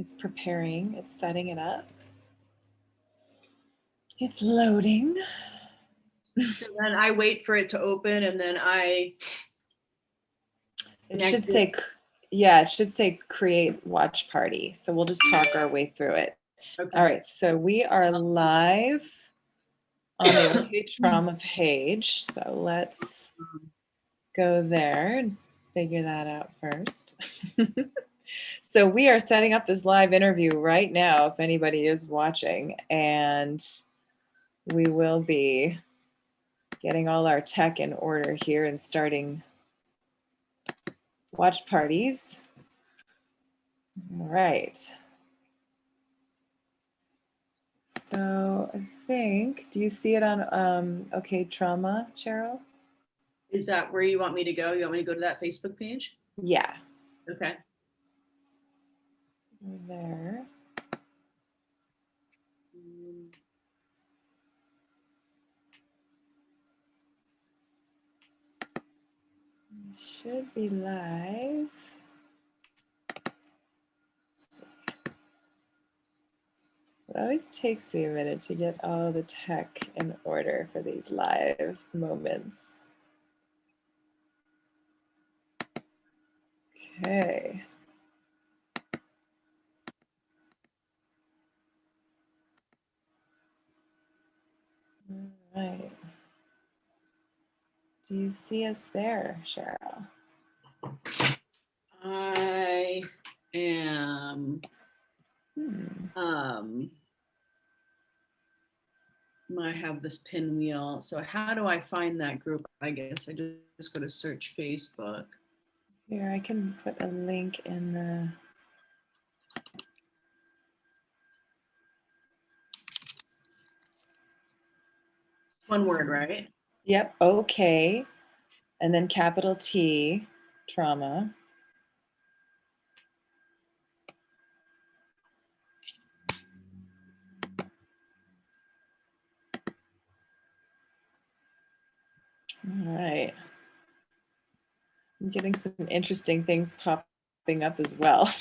It's preparing, it's setting it up. It's loading. So then I wait for it to open and then it should say, yeah, it should say create watch party. So we'll just talk our way through it. Okay. All right, so we are live on the Covert Trauma page. So let's go there and figure that out first. So we are setting up this live interview right now, if anybody is watching, and we will be getting all our tech in order here and starting watch parties. All right. So I think, do you see it on OK Trauma, Cheryl? Is that where you want me to go? You want me to go to that Facebook page? Yeah. Okay. There. It should be live. It always takes me a minute to get all the tech in order for these live moments. Okay. All right. Do you see us there, Cheryl? I am. I have this pinwheel. So how do I find that group? I guess I just go to search Facebook. Here, I can put a link in the. One word, right? Yep, okay. And then capital T, trauma. All right. I'm getting some interesting things popping up as well.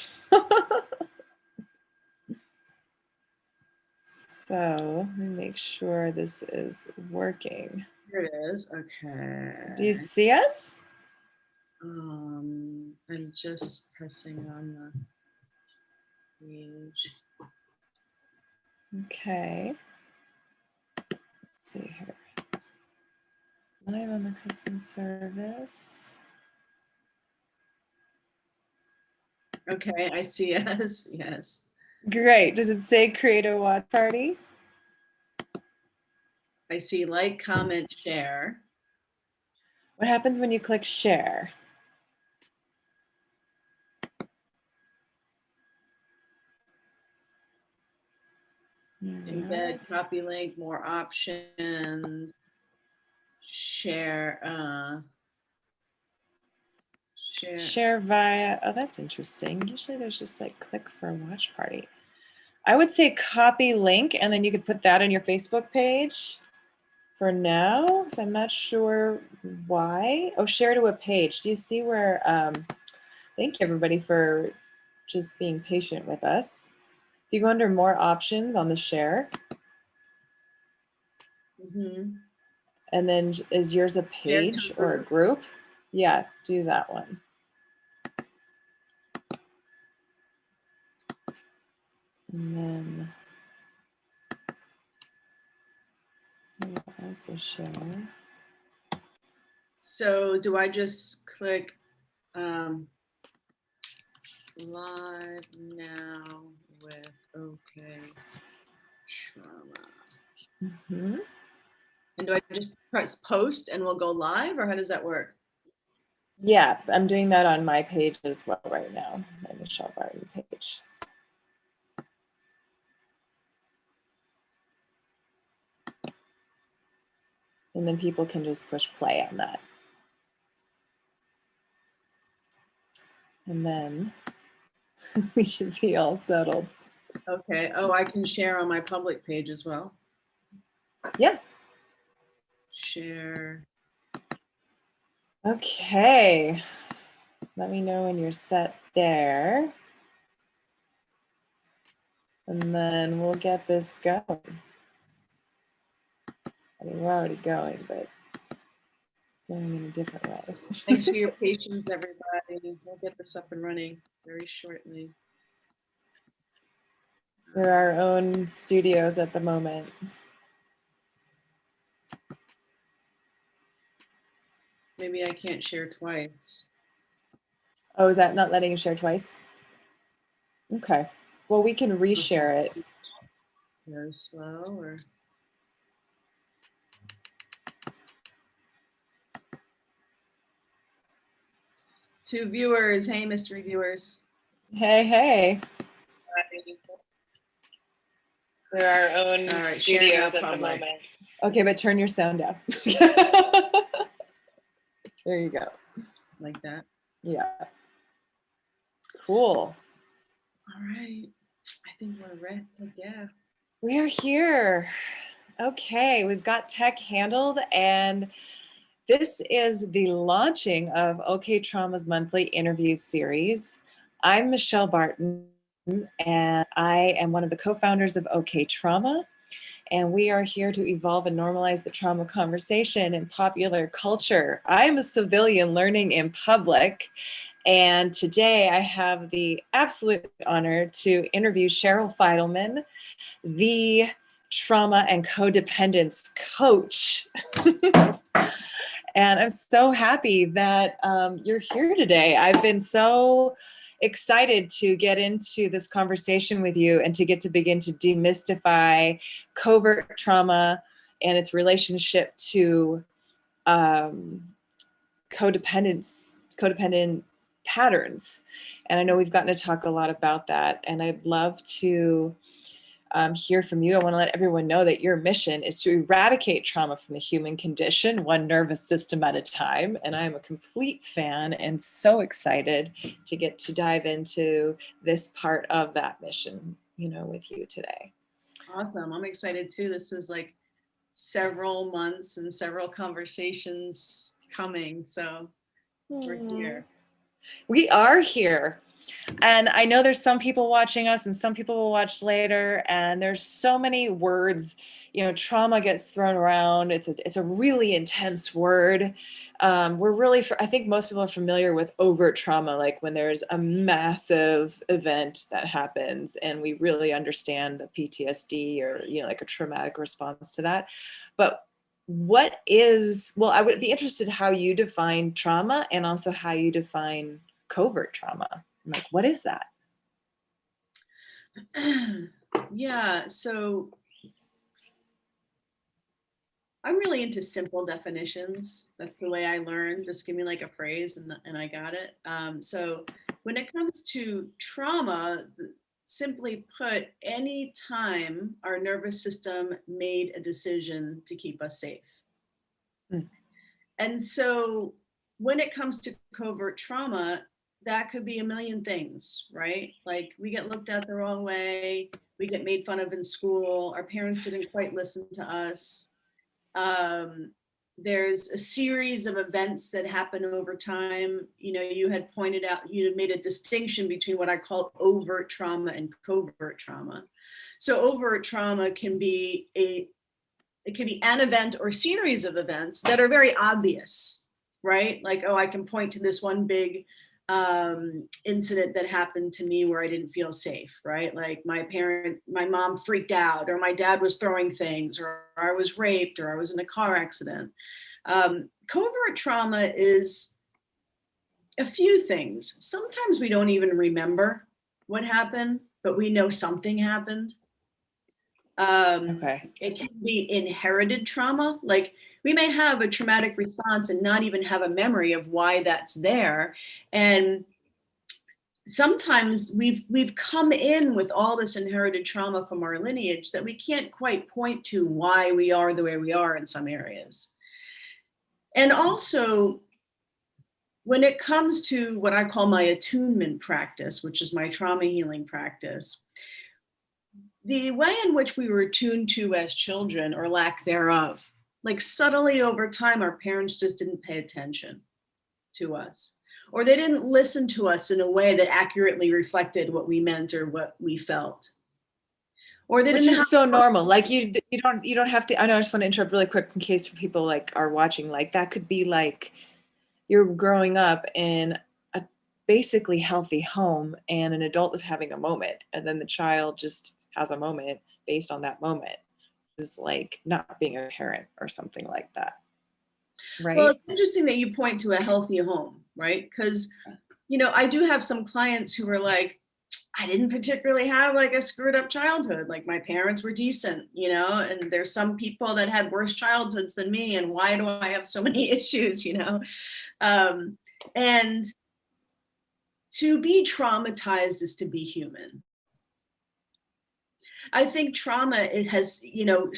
So let me make sure this is working. Here it is. Okay. Do you see us? I'm just pressing on the page. Okay. Let's see here. Live on the custom service. Okay, I see us. Yes. Great. Does it say create a watch party? I see like, comment, share. What happens when you click share? Embed, copy link, more options, share, share via, oh, that's interesting. Usually there's just like click for a watch party. I would say copy link, and then you could put that on your Facebook page for now. So I'm not sure why. Oh, share to a page. Do you see where, thank you everybody for just being patient with us. If you go under more options on the share, and then is yours a page or a group? Yeah, do that one. And then I'll also share. So do I just click live now with OK Trauma? And do I just press post and we'll go live, or how does that work? Yeah, I'm doing that on my page as well right now, my Michelle Barton page. And then people can just push play on that. And then we should be all settled. Okay. Oh, I can share on my public page as well. Yeah. Share. Okay. Let me know when you're set there. And then we'll get this going. I mean, we're already going, but going in a different way. Thanks for your patience, everybody. We'll get this up and running very shortly. We're our own studios at the moment. Maybe I can't share twice. Oh, is that not letting you share twice? Okay. Well, we can reshare it. Very slow, or two viewers. Hey, mystery viewers. Hey, hey. We're our own studios at the moment. Okay, but turn your sound down. There you go. Like that. Yeah. Cool. All right. I think we're ready to go. We are here. Okay, we've got tech handled, and this is the launching of OK Trauma's monthly interview series. I'm Michelle Barton, and I am one of the co-founders of OK Trauma, and we are here to evolve and normalize the trauma conversation in popular culture. I'm a civilian learning in public, and today I have the absolute honor to interview Cheryl Fidelman, the trauma and codependence coach. And I'm so happy that you're here today. I've been so excited to get into this conversation with you and to get to begin to demystify covert trauma and its relationship to codependent patterns. And I know we've gotten to talk a lot about that, and I'd love to hear from you. I want to let everyone know that your mission is to eradicate trauma from the human condition, one nervous system at a time. And I'm a complete fan and so excited to get to dive into this part of that mission, with you today. Awesome. I'm excited too. This is like several months and several conversations coming. So we're here. We are here. And I know there's some people watching us and some people will watch later, and there's so many words, trauma gets thrown around. It's a really intense word. I think most people are familiar with overt trauma, like when there's a massive event that happens and we really understand the PTSD or, like a traumatic response to that. But I would be interested how you define trauma and also how you define covert trauma. Like, what is that? Yeah, so I'm really into simple definitions. That's the way I learn. Just give me like a phrase and I got it. So when it comes to trauma, simply put, any time our nervous system made a decision to keep us safe. And so when it comes to covert trauma, that could be a million things, right? Like we get looked at the wrong way, we get made fun of in school, our parents didn't quite listen to us. There's a series of events that happen over time. You had pointed out, you had made a distinction between what I call overt trauma and covert trauma. So overt trauma can be an event or series of events that are very obvious, right? Like, I can point to this one big incident that happened to me where I didn't feel safe, right? Like my mom freaked out, or my dad was throwing things, or I was raped, or I was in a car accident. Covert trauma is a few things. Sometimes we don't even remember what happened, but we know something happened. It can be inherited trauma. Like we may have a traumatic response and not even have a memory of why that's there. And sometimes we've come in with all this inherited trauma from our lineage that we can't quite point to why we are the way we are in some areas. And also, when it comes to what I call my attunement practice, which is my trauma healing practice, the way in which we were attuned to as children, or lack thereof, like subtly over time, our parents just didn't pay attention to us, or they didn't listen to us in a way that accurately reflected what we meant or what we felt. or they Which didn't have. is so normal. Like you don't have to. I know. I just want to interrupt really quick in case for people like are watching. Like that could be like you're growing up in a basically healthy home, and an adult is having a moment, and then the child just has a moment based on that moment. Is like not being a parent or something like that, Well, right? it's interesting that you point to a healthy home, right? Because, you know, I do have some clients who are like, I didn't particularly have like a screwed up childhood. Like my parents were decent, you know, and there's some people that had worse childhoods than me. And why do I have so many issues, you know? And to be traumatized is to be human. I think trauma, it has, you know,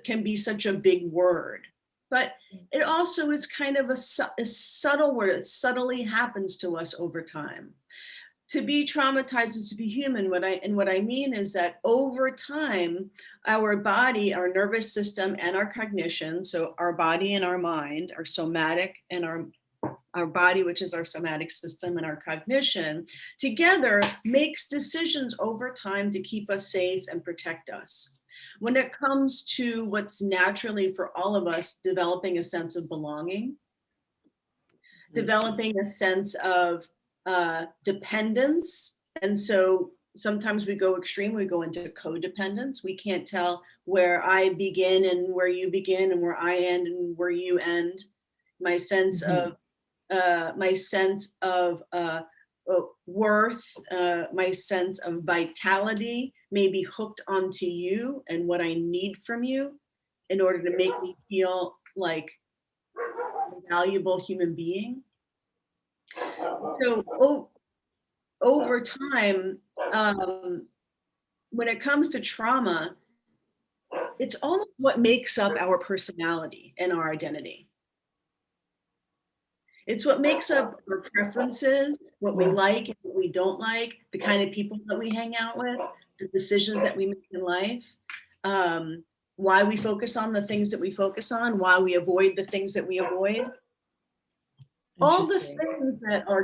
can be such a big word, but it also is kind of a subtle word. It subtly happens to us over time. To be traumatized is to be human. What I mean is that over time, our body, our nervous system, and our cognition, so our body and our mind, our somatic and our body, which is our somatic system, and our cognition, together makes decisions over time to keep us safe and protect us. When it comes to what's naturally for all of us, developing a sense of belonging, developing a sense of dependence. And so sometimes we go extreme, we go into codependence. We can't tell where I begin and where you begin, and where I end and where you end. My sense of worth, my sense of vitality may be hooked onto you and what I need from you in order to make me feel like a valuable human being. So over time, when it comes to trauma, it's almost what makes up our personality and our identity. It's what makes up our preferences, what we like and what we don't like, the kind of people that we hang out with, the decisions that we make in life, why we focus on the things that we focus on, why we avoid the things that we avoid. All the things that are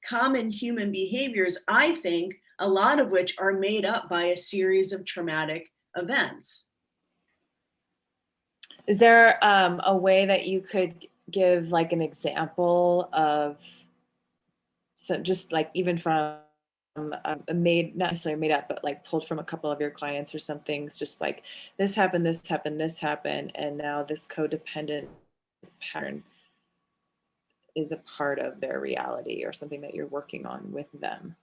common human behaviors, I think, a lot of which are made up by a series of traumatic events. Is there a way that you could give like an example of, so just like even from a made, not necessarily made up, but like pulled from a couple of your clients or something, it's just like this happened, this happened, this happened, and now this codependent pattern is a part of their reality, or something that you're working on with them?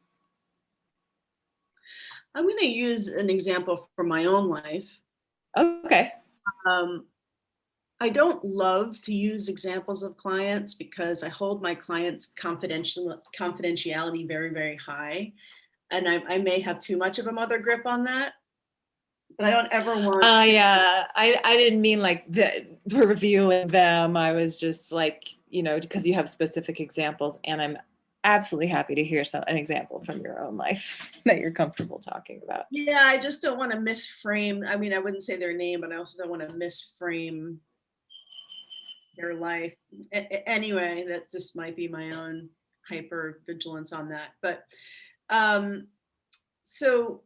I'm going to use an example from my own life. Okay. I don't love to use examples of clients because I hold my clients' confidentiality very, very high. And I may have too much of a mother grip on that, but I don't ever want yeah, I didn't mean like reviewing them. I was just like, you know, because you have specific examples, and I'm absolutely happy to hear an example from your own life that you're comfortable talking about. Yeah, I just don't want to misframe. I mean, I wouldn't say their name, but I also don't want to misframe their life. Anyway, that just might be my own hyper vigilance on that. But so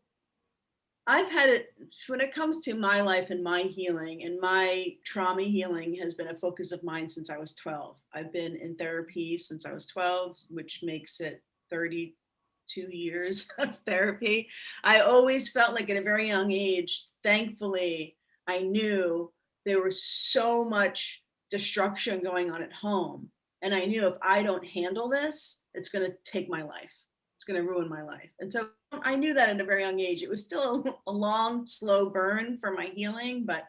I've had it, when it comes to my life and my healing, and my trauma healing has been a focus of mine since I was 12. I've been in therapy since I was 12, which makes it 32 years of therapy. I always felt like at a very young age, thankfully, I knew there was so much destruction going on at home. And I knew if I don't handle this, it's going to take my life. It's going to ruin my life. And so I knew that at a very young age. It was still a long, slow burn for my healing, but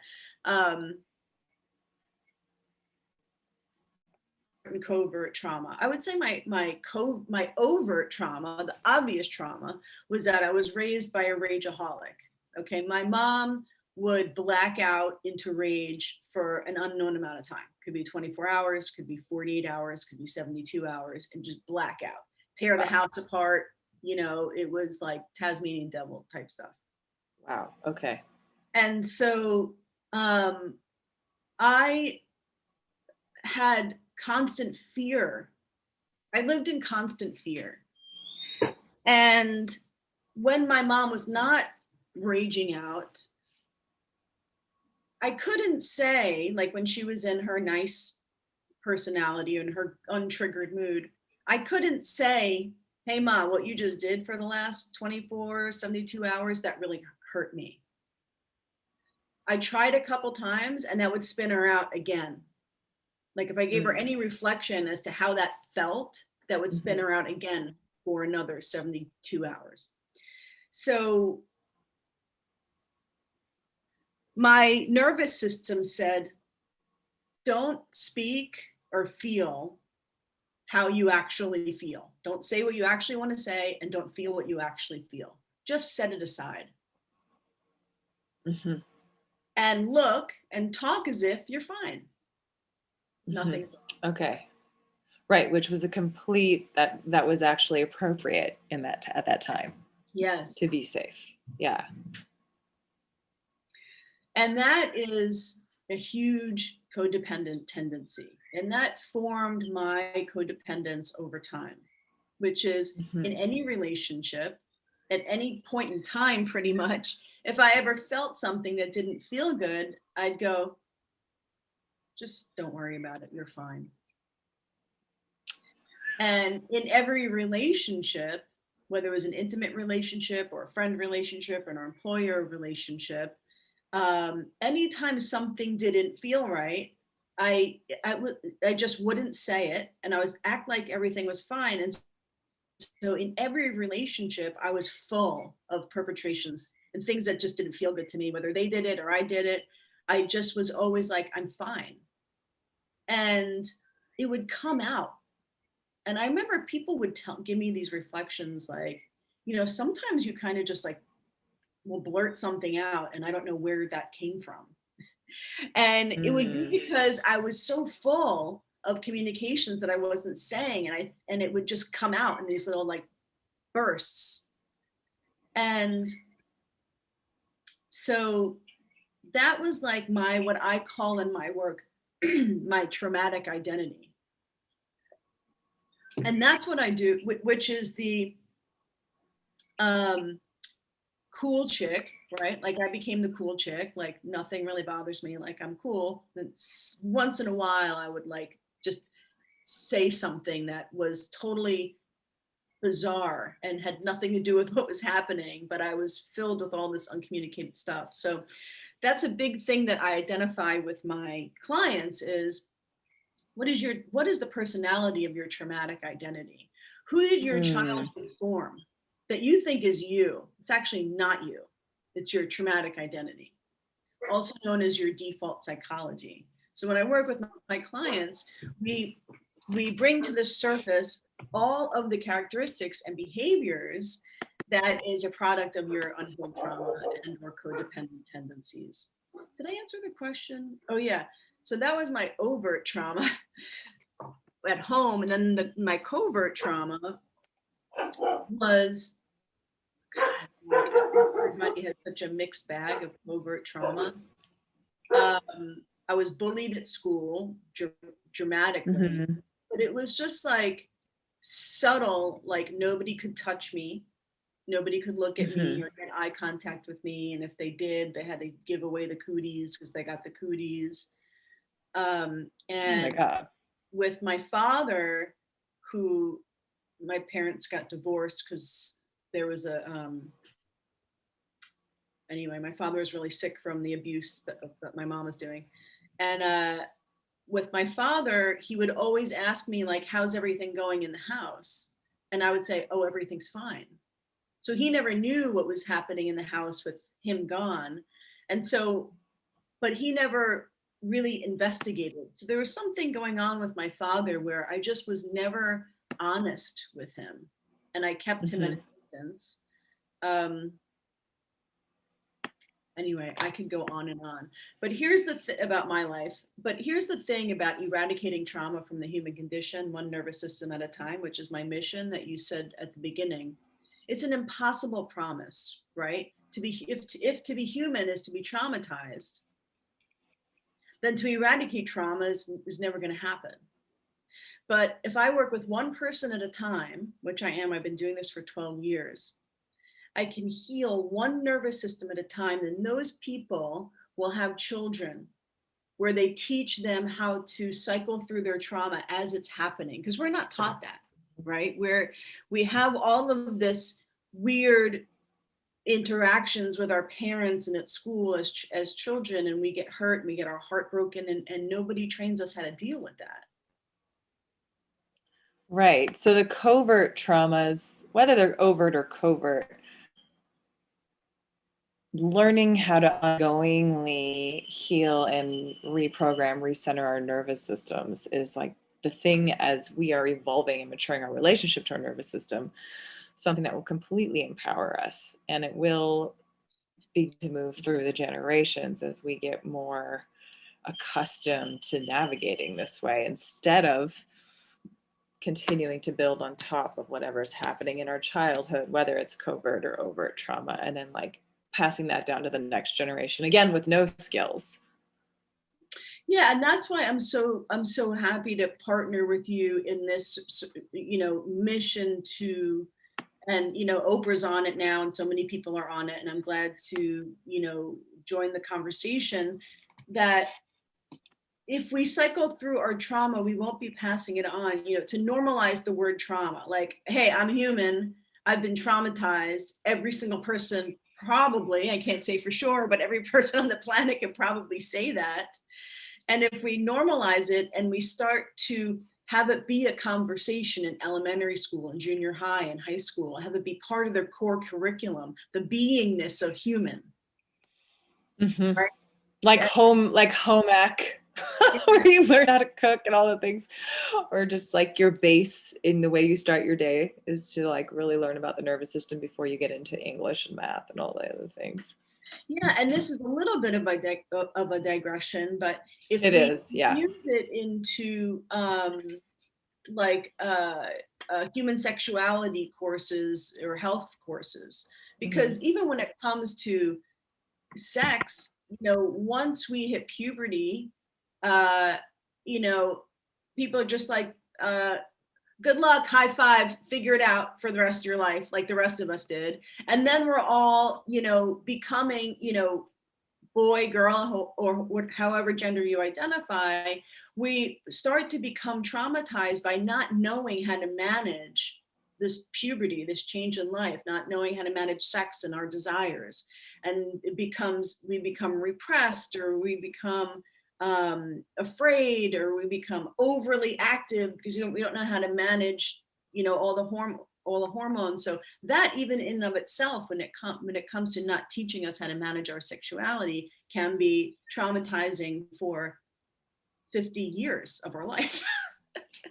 covert trauma. I would say my overt trauma, the obvious trauma, was that I was raised by a rageaholic. Okay, my mom would black out into rage for an unknown amount of time. Could be 24 hours, could be 48 hours, could be 72 hours, and just black out, tear the house apart. You know, it was like Tasmanian devil type stuff. Wow. Okay. And so I had constant fear. I lived in constant fear. And when my mom was not raging out, I couldn't say, like when she was in her nice personality and her untriggered mood, I couldn't say, hey, Ma, what you just did for the last 24, 72 hours, that really hurt me. I tried a couple times and that would spin her out again. Like if I gave her any reflection as to how that felt, that would spin her out again for another 72 hours. So my nervous system said, don't speak or feel how you actually feel. Don't say what you actually want to say and don't feel what you actually feel. Just set it aside. Mm-hmm. And look and talk as if you're fine. Nothing's wrong. Okay. Right, which was a complete, that was actually appropriate in that at that time. Yes. To be safe. Yeah. And that is a huge codependent tendency. And that formed my codependence over time, which is in any relationship, at any point in time, pretty much, if I ever felt something that didn't feel good, I'd go, just don't worry about it, you're fine. And in every relationship, whether it was an intimate relationship or a friend relationship or an employer relationship, anytime something didn't feel right, I just wouldn't say it, and I was act like everything was fine. And so in every relationship, I was full of perpetrations and things that just didn't feel good to me, whether they did it or I did it. I just was always like, I'm fine. And it would come out. And I remember people would give me these reflections like, sometimes you kind of just like will blurt something out and I don't know where that came from. And it would be because I was so full of communications that I wasn't saying, and it would just come out in these little like bursts. And so that was like what I call in my work, my traumatic identity. And that's what I do, which is the cool chick, right? Like I became the cool chick, like nothing really bothers me, like I'm cool. And once in a while I would like just say something that was totally bizarre and had nothing to do with what was happening, but I was filled with all this uncommunicated stuff. So that's a big thing that I identify with my clients is what is the personality of your traumatic identity? Who did your childhood form that you think is you? It's actually not you. It's your traumatic identity, also known as your default psychology. So when I work with my clients, we bring to the surface all of the characteristics and behaviors that is a product of your unhealed trauma and or codependent tendencies. Did I answer the question? Oh yeah. So that was my overt trauma at home. And then my covert trauma was, God, everybody has such a mixed bag of covert trauma. I was bullied at school dramatically, but it was just like subtle, like nobody could touch me. Nobody could look at me or get eye contact with me. And if they did, they had to give away the cooties because they got the cooties. And oh my God. With my father, who my parents got divorced because there was anyway, my father was really sick from the abuse that my mom was doing. And with my father, he would always ask me like, how's everything going in the house? And I would say, oh, everything's fine. So he never knew what was happening in the house with him gone. And so, but he never really investigated. So there was something going on with my father where I just was never honest with him. And I kept him at a distance. Anyway, I could go on and on. But here's the about my life. But here's the thing about eradicating trauma from the human condition, one nervous system at a time, which is my mission that you said at the beginning. It's an impossible promise, right? If to be human is to be traumatized, then to eradicate trauma is never going to happen. But if I work with one person at a time, which I am, I've been doing this for 12 years, I can heal one nervous system at a time, then those people will have children where they teach them how to cycle through their trauma as it's happening. Because we're not taught that, right? Where we have all of this weird interactions with our parents and at school as children, and we get hurt and we get our heart broken, and nobody trains us how to deal with that. Right. So the covert traumas, whether they're overt or covert, learning how to ongoingly heal and reprogram, recenter our nervous systems is like the thing as we are evolving and maturing our relationship to our nervous system, something that will completely empower us. And it will be to move through the generations as we get more accustomed to navigating this way instead of continuing to build on top of whatever's happening in our childhood, whether it's covert or overt trauma, and then like passing that down to the next generation again with no skills. Yeah, and that's why I'm so happy to partner with you in this, mission to, and Oprah's on it now, and so many people are on it, and I'm glad to join the conversation. That if we cycle through our trauma, we won't be passing it on. To normalize the word trauma, like, hey, I'm human. I've been traumatized. Every single person, probably, I can't say for sure, but every person on the planet can probably say that. And if we normalize it and we start to have it be a conversation in elementary school and junior high and high school, have it be part of their core curriculum, the beingness of human. Mm-hmm. Right? Like home ec, where you learn how to cook and all the things, or just like your base in the way you start your day is to like really learn about the nervous system before you get into English and math and all the other things. Yeah, and this is a little bit of a digression, but if It we is, yeah. use it into human sexuality courses or health courses, because even when it comes to sex, once we hit puberty, people are just like, good luck, high five, figure it out for the rest of your life, like the rest of us did. And then we're all, becoming, boy, girl, or however gender you identify. We start to become traumatized by not knowing how to manage this puberty, this change in life, not knowing how to manage sex and our desires. And we become repressed, or we become afraid, or we become overly active because we don't know how to manage, all the hormones. So that, even in and of itself, when it comes to not teaching us how to manage our sexuality, can be traumatizing for 50 years of our life.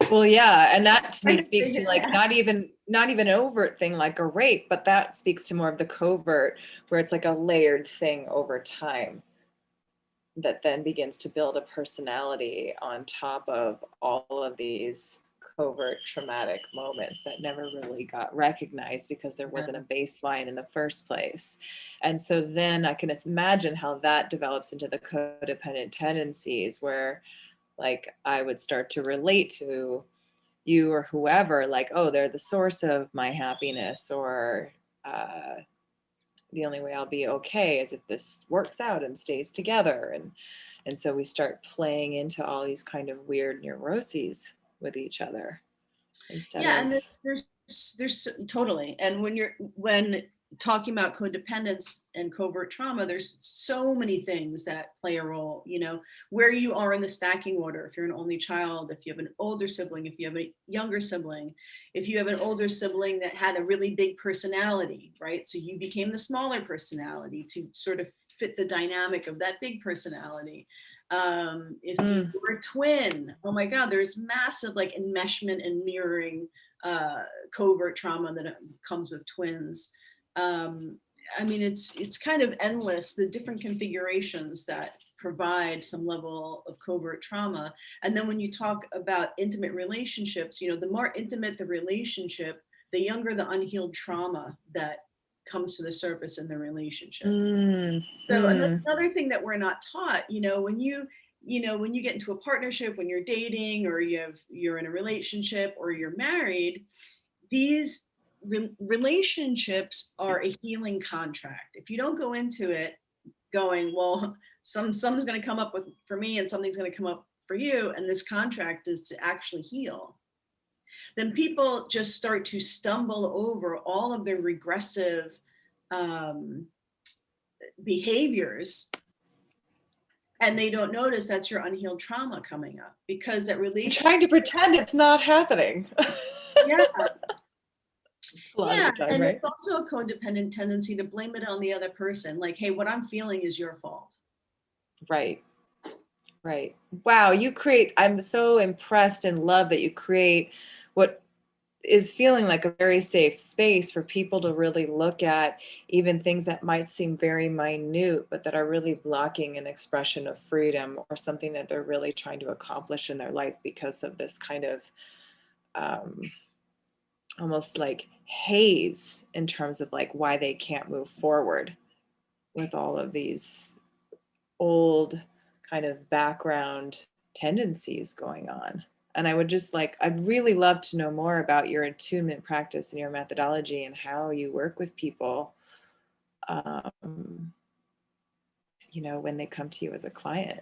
Well, yeah, and that to me speaks to like not even an overt thing like a rape, but that speaks to more of the covert, where it's like a layered thing over time that then begins to build a personality on top of all of these covert traumatic moments that never really got recognized because there wasn't a baseline in the first place. And so then I can imagine how that develops into the codependent tendencies, where like I would start to relate to you or whoever, like, oh, they're the source of my happiness, or the only way I'll be okay is if this works out and stays together. And so we start playing into all these kind of weird neuroses with each other instead and of there's totally. And when talking about codependence and covert trauma, there's so many things that play a role, where you are in the stacking order. If you're an only child, if you have an older sibling, if you have a younger sibling, if you have an older sibling that had a really big personality, right? So you became the smaller personality to sort of fit the dynamic of that big personality. If you were a twin, oh my God, there's massive like enmeshment and mirroring covert trauma that comes with twins. I mean, it's kind of endless, the different configurations that provide some level of covert trauma. And then when you talk about intimate relationships, the more intimate the relationship, the younger the unhealed trauma that comes to the surface in the relationship. So another thing that we're not taught, when you get into a partnership, when you're dating, or you're in a relationship, or you're married, these relationships are a healing contract. If you don't go into it going, well, something's going to come up for me and something's going to come up for you, and this contract is to actually heal, then people just start to stumble over all of their regressive behaviors, and they don't notice that's your unhealed trauma coming up, because that relationship, trying to pretend it's not happening. yeah, A lot of the time, and right? it's also a codependent tendency to blame it on the other person, like, hey, what I'm feeling is your fault. Right. Right. Wow, I'm so impressed and love that you create what is feeling like a very safe space for people to really look at even things that might seem very minute, but that are really blocking an expression of freedom or something that they're really trying to accomplish in their life because of this kind of almost like haze in terms of like why they can't move forward with all of these old kind of background tendencies going on. And I'd really love to know more about your attunement practice and your methodology and how you work with people, when they come to you as a client.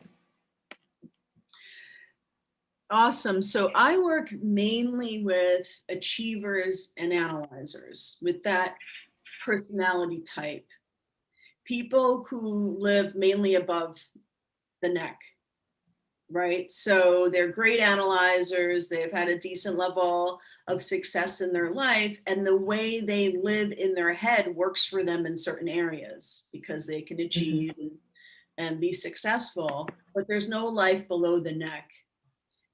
Awesome. So I work mainly with achievers and analyzers with that personality type. People who live mainly above the neck, right? So they're great analyzers. They've had a decent level of success in their life. And the way they live in their head works for them in certain areas because they can achieve and be successful. But there's no life below the neck.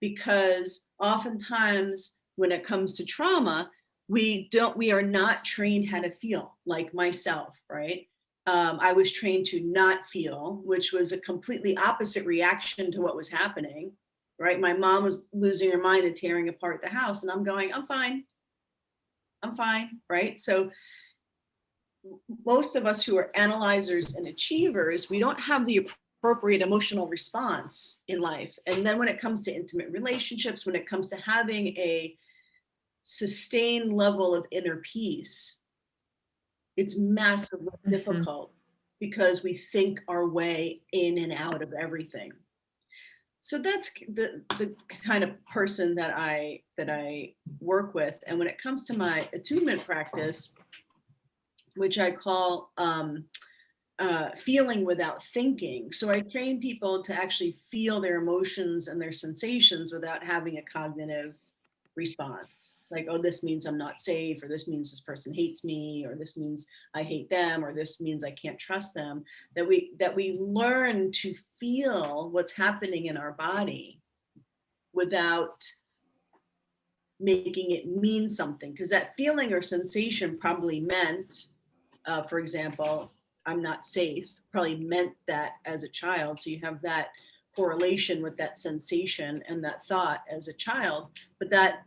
Because oftentimes when it comes to trauma, we are not trained how to feel, like myself, right? I was trained to not feel, which was a completely opposite reaction to what was happening, right? My mom was losing her mind and tearing apart the house, and I'm going, I'm fine, right? So most of us who are analyzers and achievers, we don't have the appropriate emotional response in life. And then when it comes to intimate relationships, when it comes to having a sustained level of inner peace, it's massively difficult because we think our way in and out of everything. So that's the kind of person that I work with. And when it comes to my attunement practice, which I call feeling without thinking. So I train people to actually feel their emotions and their sensations without having a cognitive response. Like, oh, this means I'm not safe, or this means this person hates me, or this means I hate them, or this means I can't trust them. That we learn to feel what's happening in our body without making it mean something. Because that feeling or sensation probably meant, for example, I'm not safe, probably meant that as a child. So you have that correlation with that sensation and that thought as a child, but that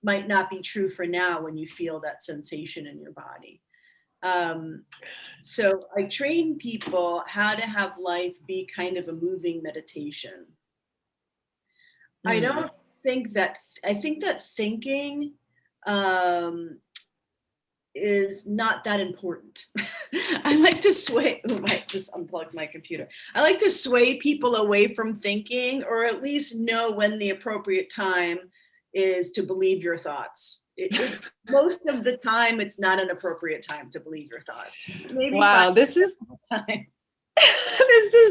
might not be true for now when you feel that sensation in your body. So I train people how to have life be kind of a moving meditation. I think that thinking is not that important. I like to sway, I just unplugged my computer. I like to sway people away from thinking, or at least know when the appropriate time is to believe your thoughts. It's most of the time, it's not an appropriate time to believe your thoughts. Maybe wow, this is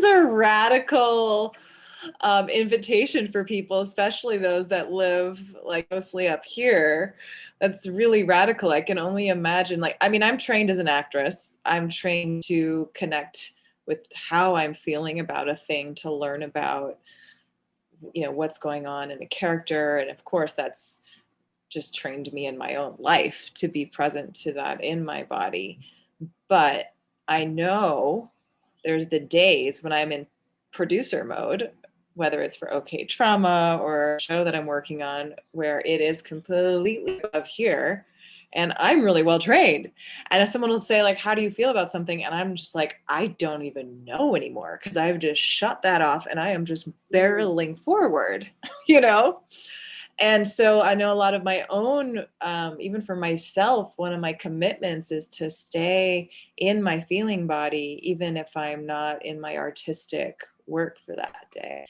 a radical invitation for people, especially those that live like mostly up here. That's really radical. I can only imagine, I'm trained as an actress. I'm trained to connect with how I'm feeling about a thing, to learn about, what's going on in a character. And of course, that's just trained me in my own life to be present to that in my body. But I know there's the days when I'm in producer mode, whether it's for OK Trauma or a show that I'm working on, where it is completely above here and I'm really well trained. And if someone will say, like, how do you feel about something? And I'm just like, I don't even know anymore, because I've just shut that off and I am just barreling forward, And so I know a lot of my own, even for myself, one of my commitments is to stay in my feeling body, even if I'm not in my artistic work for that day.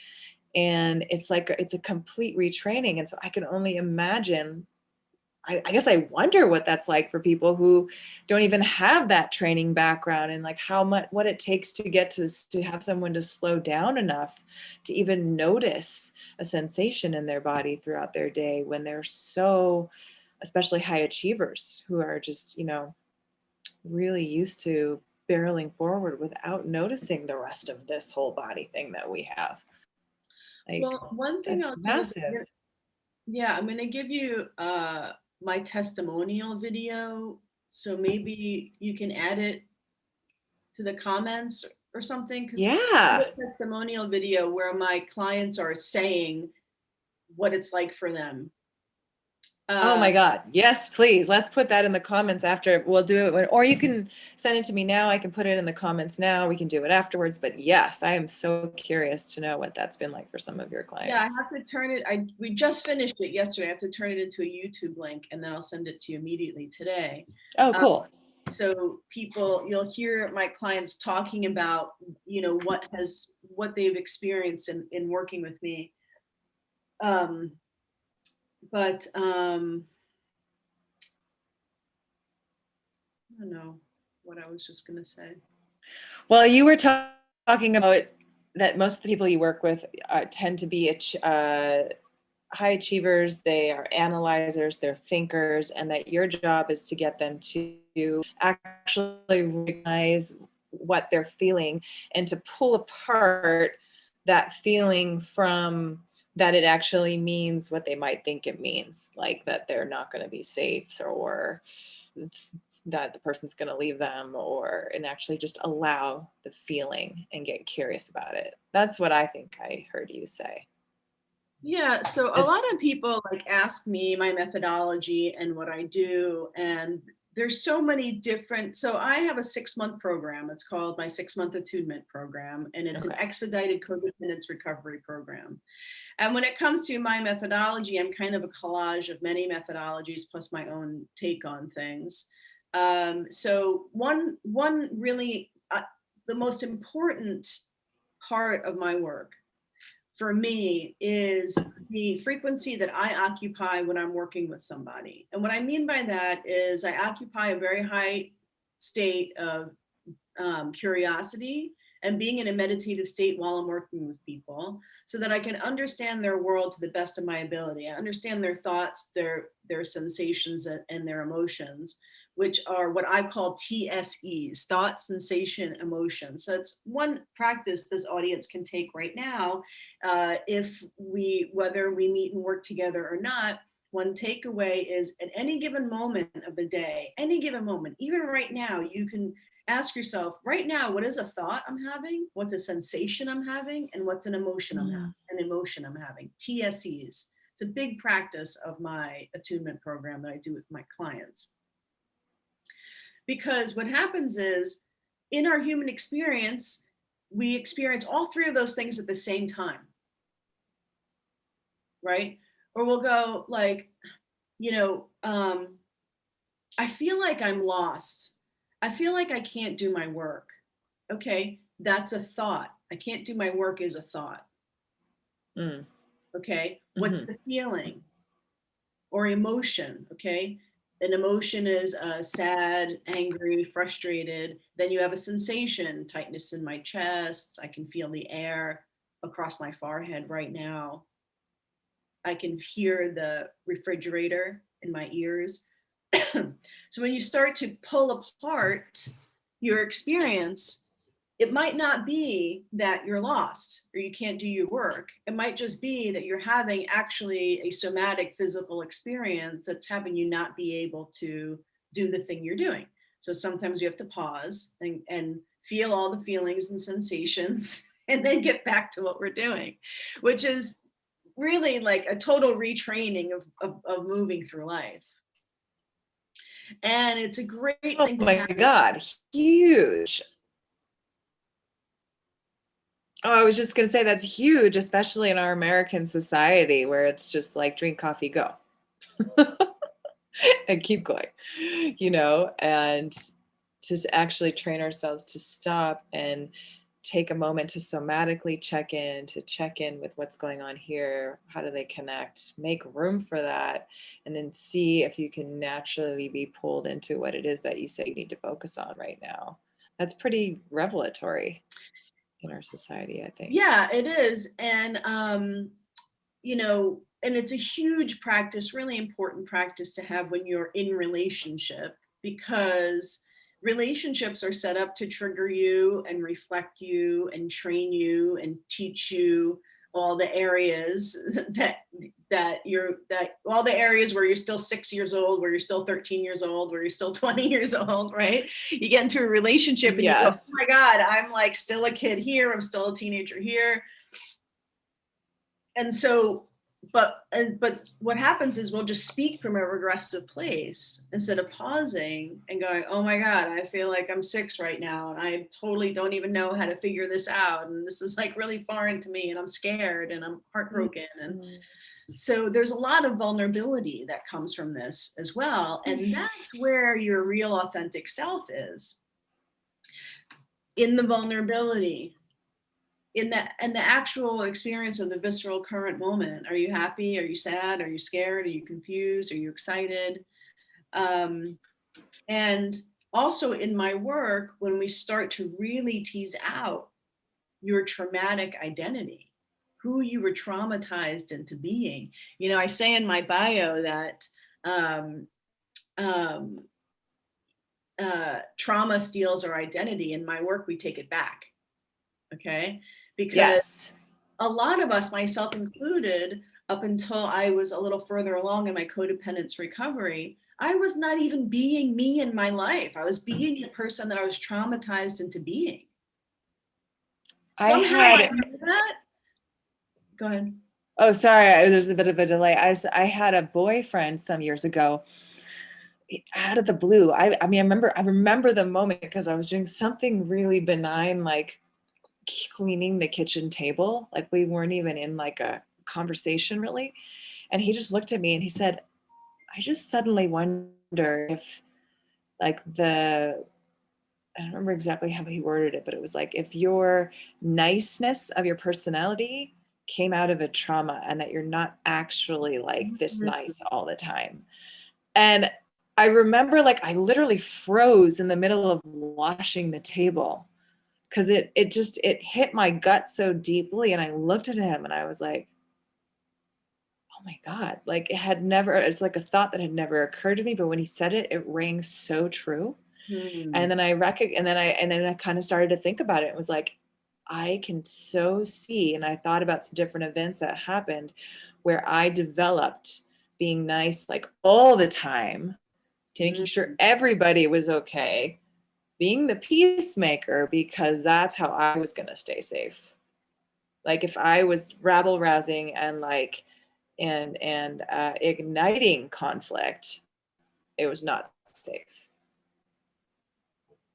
And it's like, it's a complete retraining. And so I can only imagine, I guess I wonder what that's like for people who don't even have that training background, and like how much, what it takes to get to have someone to slow down enough to even notice a sensation in their body throughout their day, when they're so, especially high achievers who are just, really used to barreling forward without noticing the rest of this whole body thing that we have. Like, Well, one thing that's I'll do is, massive. yeah, I'm gonna give you my testimonial video. So maybe you can add it to the comments or something, because I have Yeah. a testimonial video where my clients are saying what it's like for them. Oh Uh, my God. Yes, please. Let's put that in the comments after. We'll do it when, or you can send it to me now. I can put it in the comments now. We can do it afterwards. But yes, I am so curious to know what that's been like for some of your yeah, I clients. have to turn it. We just finished it yesterday. I have to turn it into a YouTube link, and then I'll send it to you immediately today. Oh, Uh, cool. so people, you'll hear my clients talking about, what they've experienced in working with me. Um, but I don't know what I was just gonna say. Well, you were talking about that most of the people you work with tend to be high achievers. They are analyzers, they're thinkers, and that your job is to get them to actually recognize what they're feeling and to pull apart that feeling from that it actually means what they might think it means, like that they're not going to be safe, or that the person's going to leave them, or and actually just allow the feeling and get curious about it. That's what I think I heard you say. Yeah, so a As lot of people like ask me my methodology and what I do, and there's so many different. So I have a 6-month program. It's called my 6-month attunement program, and it's an okay. expedited codependence recovery program. And when it comes to my methodology, I'm kind of a collage of many methodologies plus my own take on things. So one really the most important part of my work for me is the frequency that I occupy when I'm working with somebody. And what I mean by that is I occupy a very high state of curiosity and being in a meditative state while I'm working with people, so that I can understand their world to the best of my ability. I understand their thoughts, their sensations, and their emotions, which are what I call TSEs: thought, sensation, emotion. So it's one practice this audience can take right now. If whether we meet and work together or not, one takeaway is at any given moment of the day, any given moment, even right now, you can ask yourself right now, what is a thought I'm having? What's a sensation I'm having? And what's an emotion I'm having? Mm. An emotion I'm having. TSEs. It's a big practice of my attunement program that I do with my clients. Because what happens is in our human experience, we experience all three of those things at the same time. Right? Or we'll go like, I feel like I'm lost. I feel like I can't do my work. Okay, that's a thought. I can't do my work is a thought. Mm. Okay, what's Hmm. the feeling or emotion? Okay, an emotion is sad, angry, frustrated. Then you have a sensation: tightness in my chest. I can feel the air across my forehead right now. I can hear the refrigerator in my ears. So when you start to pull apart your experience, it might not be that you're lost or you can't do your work. It might just be that you're having actually a somatic physical experience that's having you not be able to do the thing you're doing. So sometimes you have to pause and feel all the feelings and sensations and then get back to what we're doing, which is really like a total retraining of moving through life. And it's a great Oh thing to my have. God, huge. Oh, I was just going to say that's huge, especially in our American society where it's just like drink coffee, go. And keep going, and to actually train ourselves to stop and take a moment to somatically check in with what's going on here. How do they connect? Make room for that, and then see if you can naturally be pulled into what it is that you say you need to focus on right now. That's pretty revelatory in our society, I think. Yeah, it is. And, and it's a huge practice, really important practice to have when you're in relationship, because relationships are set up to trigger you and reflect you and train you and teach you all the areas that all the areas where you're still 6 years old, where you're still 13 years old, where you're still 20 years old, right? You get into a relationship and you go, oh my God, I'm like still a kid here, I'm still a teenager here. And so, but what happens is we'll just speak from a regressive place instead of pausing and going, oh my God, I feel like I'm 6 right now and I totally don't even know how to figure this out. And this is like really foreign to me and I'm scared and I'm heartbroken. And so there's a lot of vulnerability that comes from this as well. And that's where your real authentic self is, in the vulnerability. In the actual experience of the visceral current moment. Are you happy? Are you sad? Are you scared? Are you confused? Are you excited? And also in my work, when we start to really tease out your traumatic identity, who you were traumatized into being. I say in my bio that trauma steals our identity. In my work, we take it back. Okay? Because a lot of us, myself included, up until I was a little further along in my codependence recovery, I was not even being me in my life. I was being the person that I was traumatized into being. Somehow I knew that. Go ahead. Oh, sorry. There's a bit of a delay. I had a boyfriend some years ago, out of the blue. I remember the moment because I was doing something really benign, like cleaning the kitchen table. Like we weren't even in like a conversation really. And he just looked at me and he said, I just suddenly wonder if like I don't remember exactly how he worded it, but it was like, if your niceness of your personality came out of a trauma and that you're not actually like this nice all the time. And I remember like I literally froze in the middle of washing the table because it hit my gut so deeply. And I looked at him and I was like, oh my God, like it's like a thought that had never occurred to me. But when he said it, it rang so true. And then I kind of started to think about it. It was like, I can so see, and I thought about some different events that happened where I developed being nice like all the time, to making sure everybody was okay, being the peacemaker, because that's how I was going to stay safe. Like if I was rabble rousing and like and igniting conflict, it was not safe.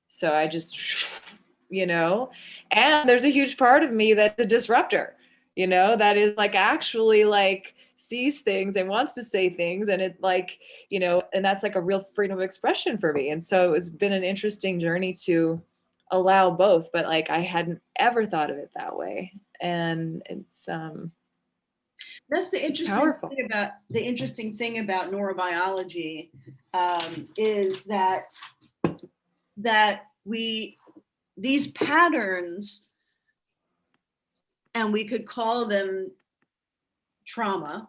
So I just, and there's a huge part of me that's a disruptor, that is like actually like sees things and wants to say things. And it like, and that's like a real freedom of expression for me. And so it's been an interesting journey to allow both, but like I hadn't ever thought of it that way. And it's that's the interesting thing about neurobiology, is that these patterns, and we could call them trauma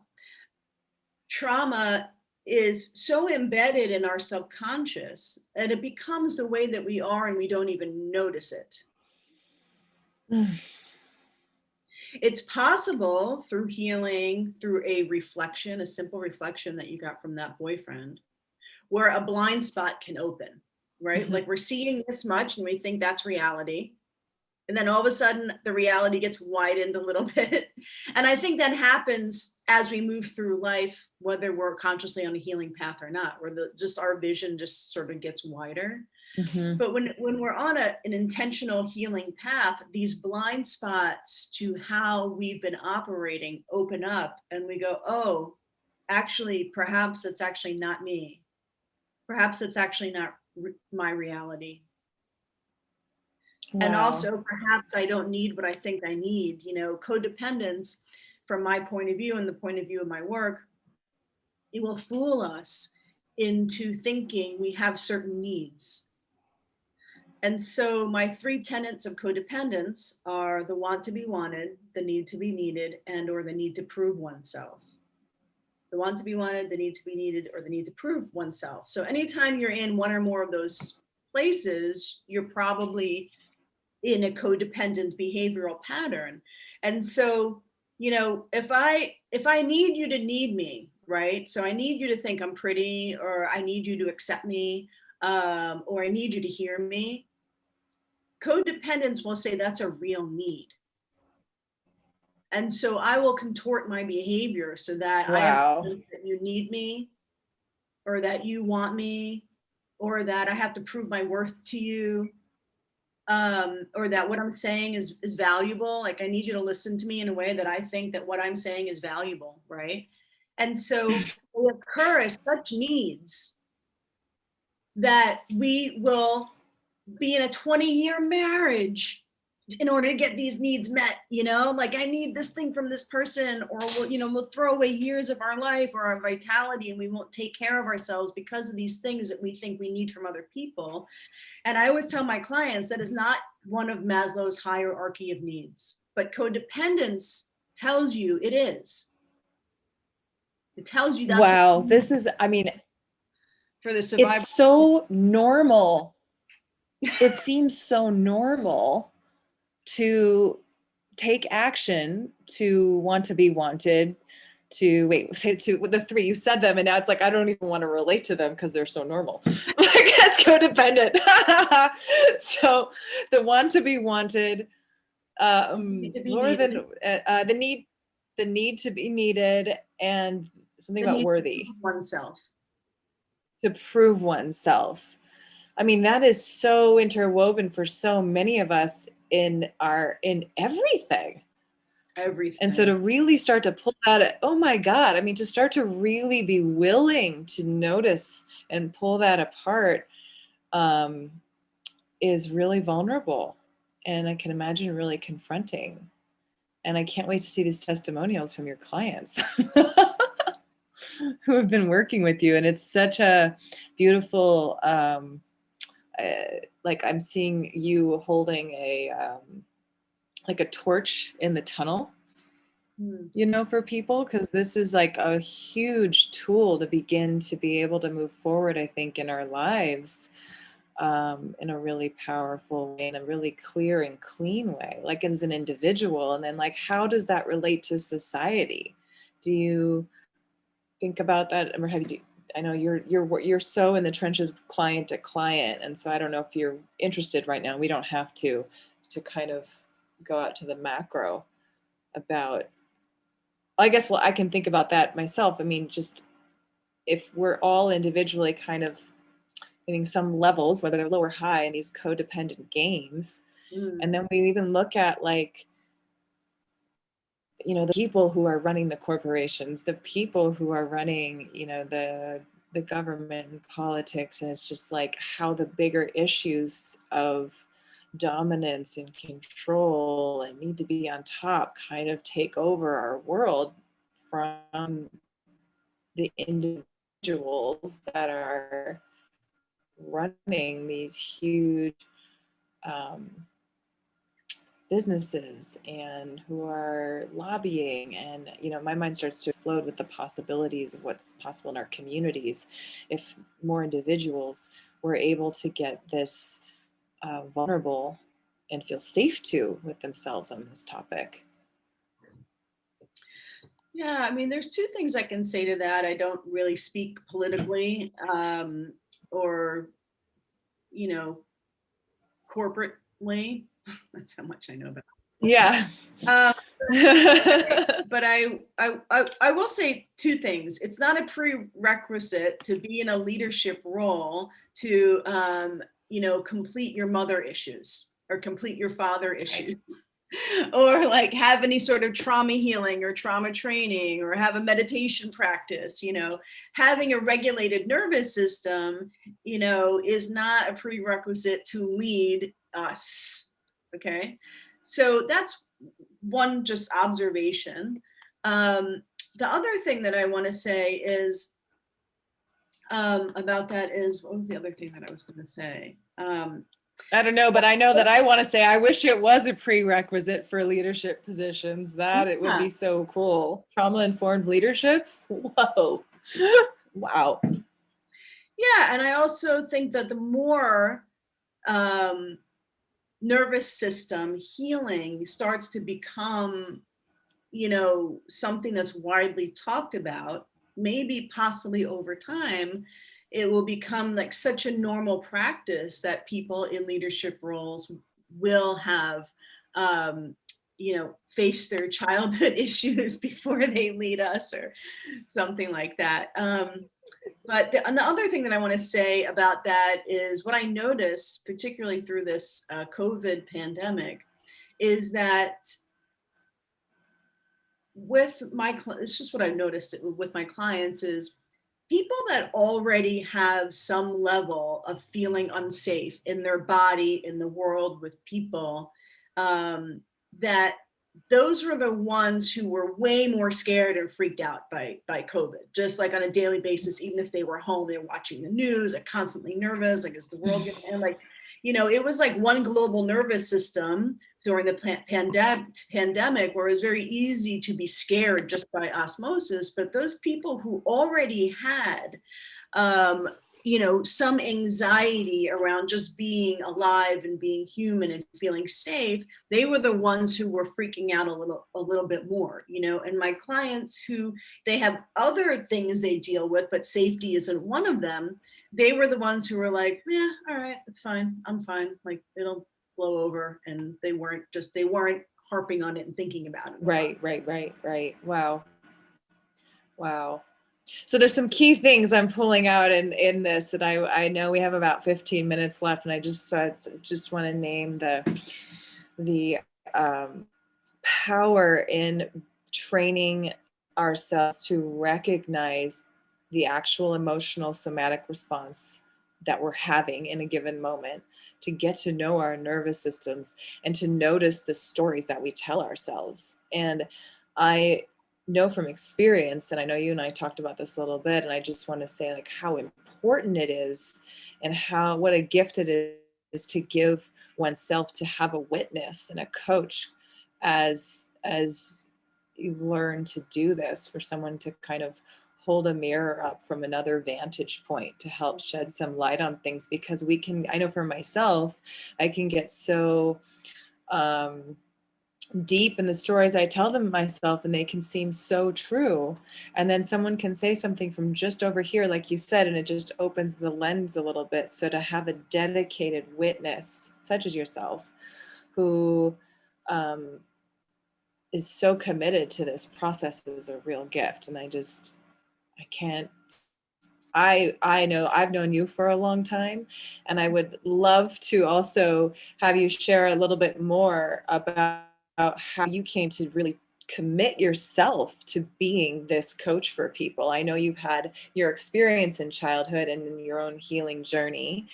is so embedded in our subconscious that it becomes the way that we are and we don't even notice it. It's possible through healing, through a simple reflection that you got from that boyfriend, where a blind spot can open, right? Like we're seeing this much and we think that's reality. And then all of a sudden the reality gets widened a little bit. And I think that happens as we move through life, whether we're consciously on a healing path or not, where just our vision just sort of gets wider. Mm-hmm. But when we're on an intentional healing path, these blind spots to how we've been operating open up, and we go, oh, actually, perhaps it's actually not me. Perhaps it's actually not my reality. Wow. And also, perhaps I don't need what I think I need. You know, codependence, from my point of view and the point of view of my work, it will fool us into thinking we have certain needs. And so my 3 tenets of codependence are the want to be wanted, the need to be needed, and or the need to prove oneself. The want to be wanted, the need to be needed, or the need to prove oneself. So anytime you're in one or more of those places, you're probably in a codependent behavioral pattern. And so, you know, if I need you to need me, right? So I need you to think I'm pretty, or I need you to accept me, or I need you to hear me. Codependence will say that's a real need. And so I will contort my behavior so that I understand that you need me, or that you want me, or that I have to prove my worth to you, or that what I'm saying is valuable. Like, I need you to listen to me in a way that I think that what I'm saying is valuable, right? And so they occur as such needs that we will be in a 20-year marriage in order to get these needs met, you know, like I need this thing from this person, or we'll throw away years of our life or our vitality, and we won't take care of ourselves because of these things that we think we need from other people. And I always tell my clients that is not one of Maslow's hierarchy of needs, but codependence tells you it is. It tells you that's wow. This is, I mean, for the survival. It's so normal. It seems so normal to take action, to want to be wanted, say the 3, you said them, and now it's like, I don't even want to relate to them because they're so normal. Like, that's codependent. So the want to be wanted, more than the need to be needed, and something about worthy. Oneself. To prove oneself. I mean, that is so interwoven for so many of us in everything. And so to really start to pull that, oh my God, I mean, to start to really be willing to notice and pull that apart is really vulnerable. And I can imagine really confronting. And I can't wait to see these testimonials from your clients who have been working with you. And it's such a beautiful, like I'm seeing you holding like a torch in the tunnel, you know, for people, because this is like a huge tool to begin to be able to move forward, I think, in our lives in a really powerful way, in a really clear and clean way, like as an individual. And then, like, how does that relate to society? Do you think about that, or have you? I know you're so in the trenches, client to client, and so I don't know if you're interested right now. We don't have to kind of go out to the macro about. I guess, well, I can think about that myself. I mean, just if we're all individually kind of getting some levels, whether they're low or high, in these codependent games, and then we even look at, like, you know, the people who are running the corporations, the people who are running, you know, the government and politics, and it's just like how the bigger issues of dominance and control and need to be on top kind of take over our world from the individuals that are running these huge businesses and who are lobbying. And, you know, my mind starts to explode with the possibilities of what's possible in our communities if more individuals were able to get this vulnerable and feel safe with themselves on this topic. Yeah, I mean, there's 2 things I can say to that. I don't really speak politically or, you know, corporately, That's how much I know about Yeah. it. But I will say two things. It's not a prerequisite to be in a leadership role to, complete your mother issues or complete your father issues. Or like have any sort of trauma healing or trauma training or have a meditation practice. Having a regulated nervous system, is not a prerequisite to lead us. Okay. So that's one just observation. The other thing that I want to say is about that is, what was the other thing that I was going to say? I don't know, but I know that I want to say I wish it was a prerequisite for leadership positions. That it would be so cool. Trauma-informed leadership. Whoa. Wow. Yeah, and I also think that the more nervous system healing starts to become, something that's widely talked about, maybe possibly over time, it will become like such a normal practice that people in leadership roles will have, face their childhood issues before they lead us or something like that. And the other thing that I want to say about that is what I noticed, particularly through this COVID pandemic, is that it's just what I've noticed with my clients is people that already have some level of feeling unsafe in their body, in the world, with people, that those were the ones who were way more scared and freaked out by COVID, just like on a daily basis. Even if they were home, they were watching the news, like constantly nervous, like is the world going to end? Like, it was like one global nervous system during the pandemic where it was very easy to be scared just by osmosis. But those people who already had some anxiety around just being alive and being human and feeling safe, they were the ones who were freaking out a little bit more, and my clients who they have other things they deal with, but safety isn't one of them. They were the ones who were like, yeah, all right, it's fine. I'm fine. Like it'll blow over. And they weren't harping on it and thinking about it. Right. Wow. So there's some key things I'm pulling out in this, and I know we have about 15 minutes left, and I just want to name the power in training ourselves to recognize the actual emotional somatic response that we're having in a given moment, to get to know our nervous systems and to notice the stories that we tell ourselves. And I know from experience, and I know you and I talked about this a little bit, and I just want to say like how important it is and what a gift it is to give oneself to have a witness and a coach as you learn to do this, for someone to kind of hold a mirror up from another vantage point to help shed some light on things. Because I know for myself, I can get so deep in the stories I tell them myself, and they can seem so true. And then someone can say something from just over here, like you said, and it just opens the lens a little bit. So to have a dedicated witness, such as yourself, who is so committed to this process, is a real gift. And I know I've known you for a long time, and I would love to also have you share a little bit more about how you came to really commit yourself to being this coach for people. I know you've had your experience in childhood and in your own healing journey.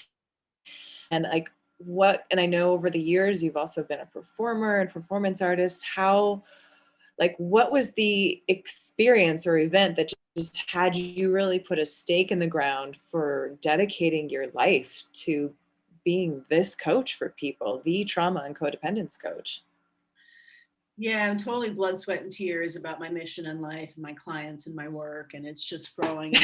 And and I know over the years you've also been a performer and performance artist. What was the experience or event that just had you really put a stake in the ground for dedicating your life to being this coach for people, the trauma and codependence coach? Yeah, I'm totally blood, sweat, and tears about my mission in life and my clients and my work, and it's just growing.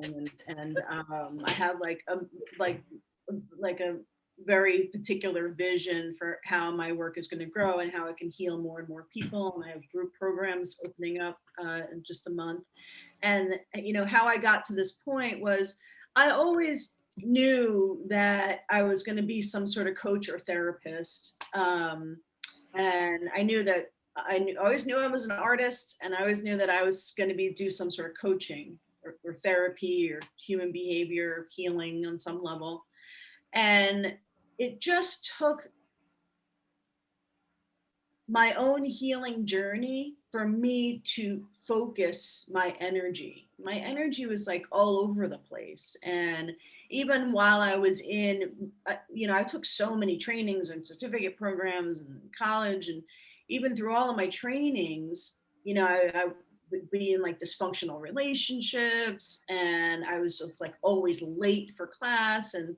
And I have like a very particular vision for how my work is going to grow and how it can heal more and more people. And I have group programs opening up in just a month. And how I got to this point was I always knew that I was going to be some sort of coach or therapist. And I knew that always knew I was an artist, and I always knew that I was going to do some sort of coaching or therapy or human behavior healing on some level. And it just took my own healing journey for me to focus my energy. My energy was like all over the place. And even while I was in, I took so many trainings and certificate programs in college, and even through all of my trainings, I would be in like dysfunctional relationships, and I was just like always late for class. And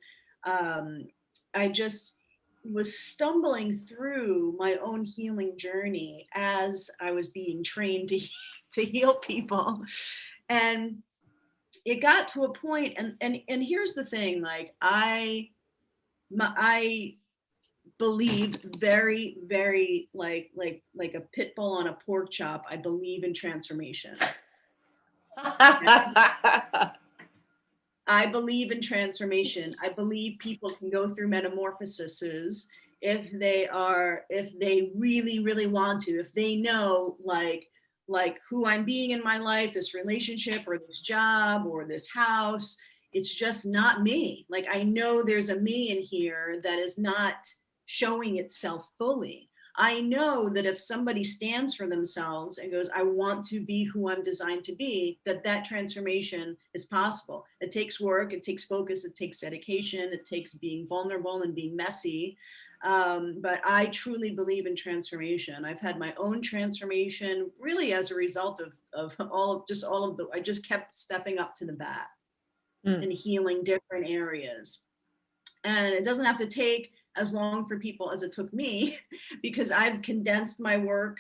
I just was stumbling through my own healing journey as I was being trained to heal people. And it got to a point, and here's the thing, like I believe very, very like a pit bull on a pork chop. I believe in transformation. I believe in transformation. I believe people can go through metamorphoses if they really, really want to, if they know like who I'm being in my life, this relationship or this job or this house. It's just not me. Like, I know there's a me in here that is not showing itself fully. I know that if somebody stands for themselves and goes, I want to be who I'm designed to be, that transformation is possible. It takes work, it takes focus, it takes dedication, it takes being vulnerable and being messy. But I truly believe in transformation. I've had my own transformation really as a result of I just kept stepping up to the bat and healing different areas. And it doesn't have to take as long for people as it took me, because I've condensed my work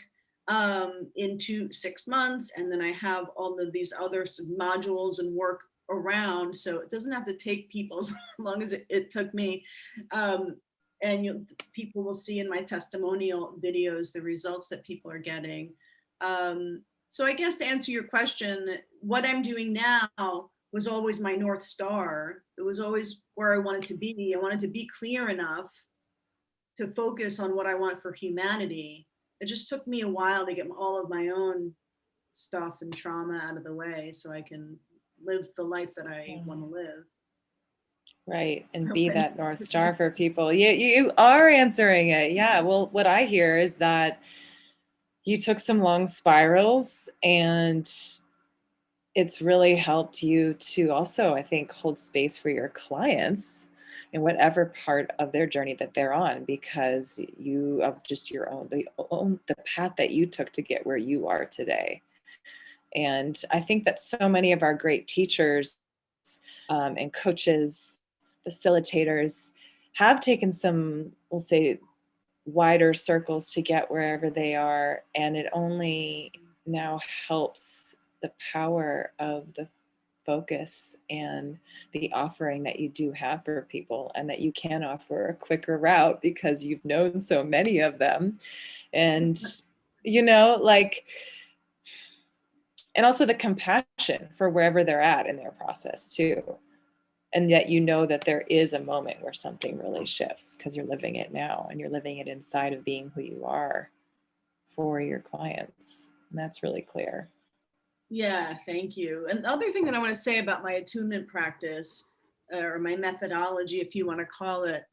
into 6 months, and then I have all of these other modules and work around, so it doesn't have to take people as long as it took me. And people will see in my testimonial videos the results that people are getting. So I guess to answer your question, what I'm doing now was always my North Star. It was always where I wanted to be. I wanted to be clear enough to focus on what I want for humanity. It just took me a while to get all of my own stuff and trauma out of the way so I can live the life that I want to live. Right. And be that North Star for people. You are answering it. Yeah. Well, what I hear is that you took some long spirals, and it's really helped you to also, I think, hold space for your clients in whatever part of their journey that they're on, because you of just your own the path that you took to get where you are today. And I think that so many of our great teachers and coaches, facilitators, have taken some, we'll say, wider circles to get wherever they are. And it only now helps the power of the focus and the offering that you do have for people, and that you can offer a quicker route because you've known so many of them. And, like, and also the compassion for wherever they're at in their process too. And yet that there is a moment where something really shifts because you're living it now, and you're living it inside of being who you are for your clients. And that's really clear. Yeah, thank you. And the other thing that I want to say about my attunement practice, or my methodology, if you want to call it,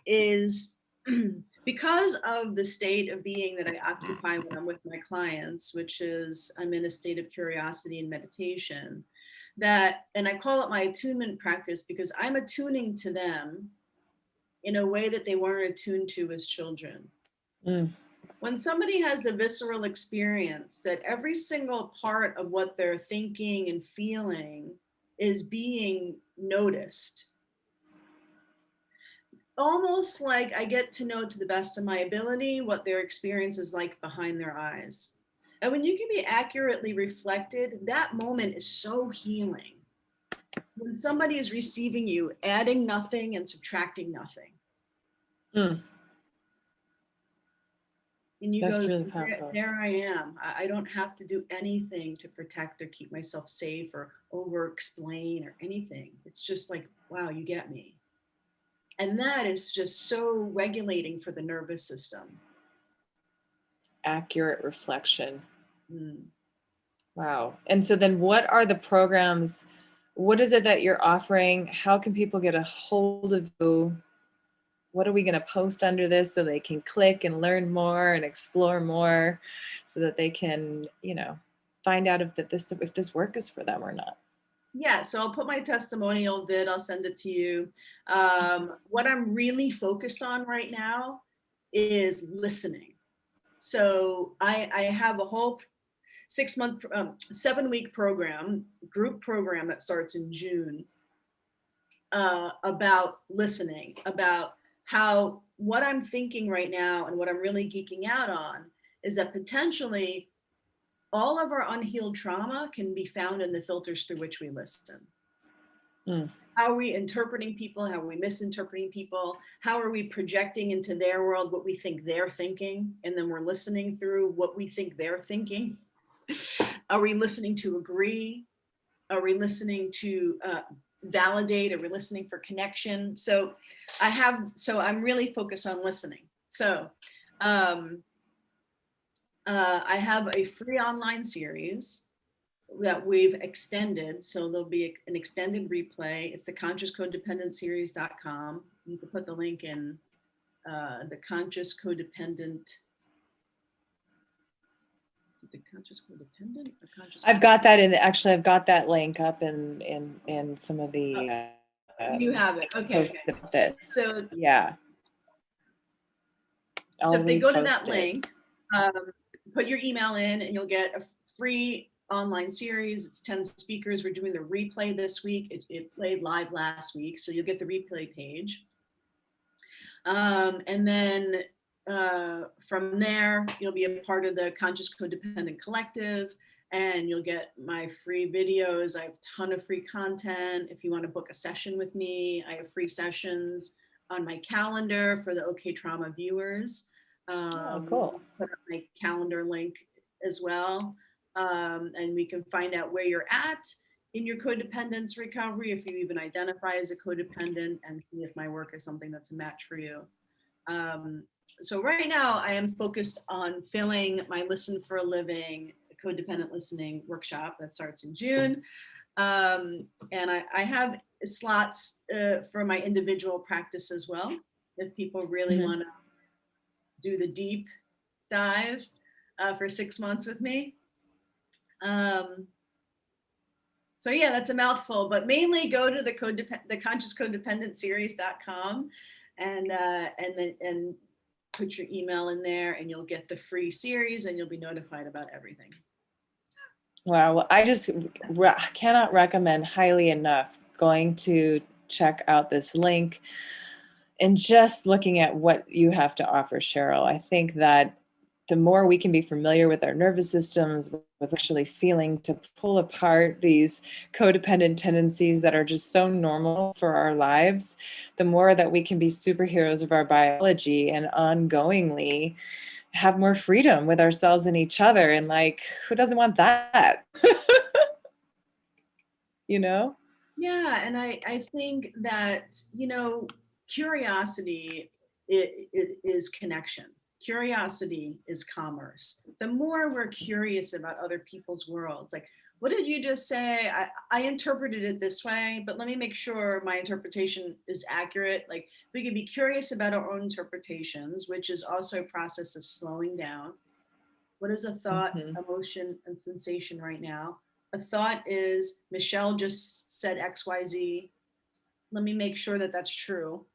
is because of the state of being that I occupy when I'm with my clients, which is I'm in a state of curiosity and meditation, and I call it my attunement practice because I'm attuning to them in a way that they weren't attuned to as children. When somebody has the visceral experience that every single part of what they're thinking and feeling is being noticed, almost like I get to know to the best of my ability what their experience is like behind their eyes. And when you can be accurately reflected, that moment is so healing. When somebody is receiving you, adding nothing and subtracting nothing. And you That's go, really powerful. there I am. I don't have to do anything to protect or keep myself safe or over explain or anything. It's just like wow, you get me. And that is just so regulating for the nervous system. Accurate reflection. Mm. Wow. And so then what are the programs? What is it that you're offering? How can people get a hold of you? What are we going to post under this so they can click and learn more and explore more so that they can, find out if this work is for them or not? Yeah, so I'll put my testimonial vid, I'll send it to you. What I'm really focused on right now is listening. So I have a whole 7-week program, group program that starts in June, about listening, about how what I'm thinking right now and what I'm really geeking out on is that potentially all of our unhealed trauma can be found in the filters through which we listen. Mm. How are we interpreting people? How are we misinterpreting people? How are we projecting into their world what we think they're thinking? And then we're listening through what we think they're thinking. Are we listening to agree? Are we listening to validate? Are we listening for connection? So I'm really focused on listening. So I have a free online series that we've extended. So there'll be an extended replay. It's the consciouscodependenceseries.com. You can put the link in the conscious codependent. Is it the conscious codependent or conscious? I've got that I've got that link up in some of the you have it. Okay. posts of this. So yeah. So if they go to that repost it. link, put your email in and you'll get a free online series. It's 10 speakers. We're doing the replay this week. It played live last week, so you'll get the replay page. And then from there, you'll be a part of the Conscious Codependent Collective, and you'll get my free videos. I have a ton of free content. If you want to book a session with me, I have free sessions on my calendar for the OK Trauma viewers. Cool. Put up my calendar link as well. And we can find out where you're at in your codependence recovery, if you even identify as a codependent, and see if my work is something that's a match for you. So right now I am focused on filling my Listen for a Living codependent listening workshop that starts in June. And I have slots for my individual practice as well, if people really want to do the deep dive for 6 months with me. So yeah, that's a mouthful, but mainly go to the consciouscodependenceseries.com and put your email in there, and you'll get the free series and you'll be notified about everything. Wow. Well, I just cannot recommend highly enough going to check out this link and just looking at what you have to offer, Cheryl. I think that the more we can be familiar with our nervous systems, with actually feeling to pull apart these codependent tendencies that are just so normal for our lives, the more that we can be superheroes of our biology and ongoingly have more freedom with ourselves and each other. And like, who doesn't want that? Yeah, and I think that, curiosity is connection. Curiosity is commerce. The more we're curious about other people's worlds, like, what did you just say? I interpreted it this way, but let me make sure my interpretation is accurate. Like, we can be curious about our own interpretations, which is also a process of slowing down. What is a thought, emotion, and sensation right now? A thought is, Michelle just said XYZ. Let me make sure that that's true,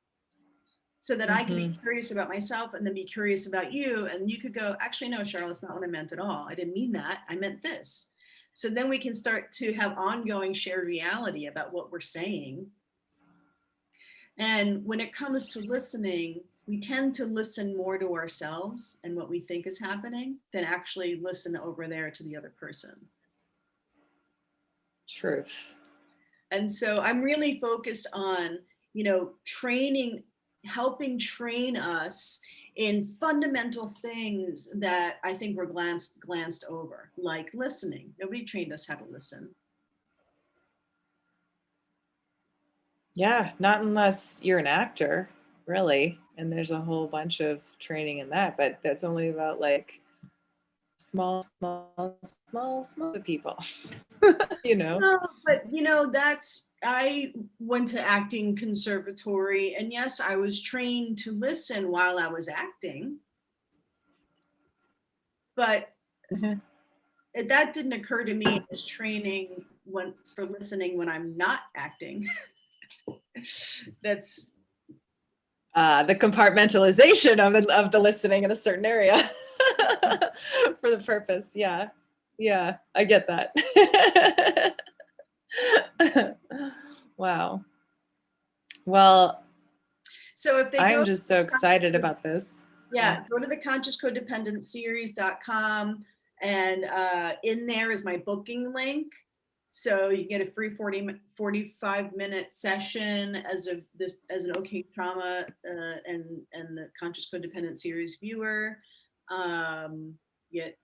so that I can be curious about myself and then be curious about you. And you could go, actually, no, Cheryl, that's not what I meant at all. I didn't mean that. I meant this. So then we can start to have ongoing shared reality about what we're saying. And when it comes to listening, we tend to listen more to ourselves and what we think is happening than actually listen over there to the other person. Truth. And so I'm really focused on, helping train us in fundamental things that I think were glanced over, like listening. Nobody trained us how to listen. Yeah, not unless you're an actor, really. And there's a whole bunch of training in that, but that's only about like small people, you know? No, but I went to acting conservatory, and yes, I was trained to listen while I was acting, but Mhm. that didn't occur to me as training for listening when I'm not acting. That's The compartmentalization of the listening in a certain area for the purpose. Yeah. Yeah, I get that. Wow. Well, so if they I'm go, just so excited about this. yeah, go to the consciouscodependenceseries.com, and in there is my booking link. So you get a free 45-minute session as an OK Trauma and the Conscious Codependent series viewer. You get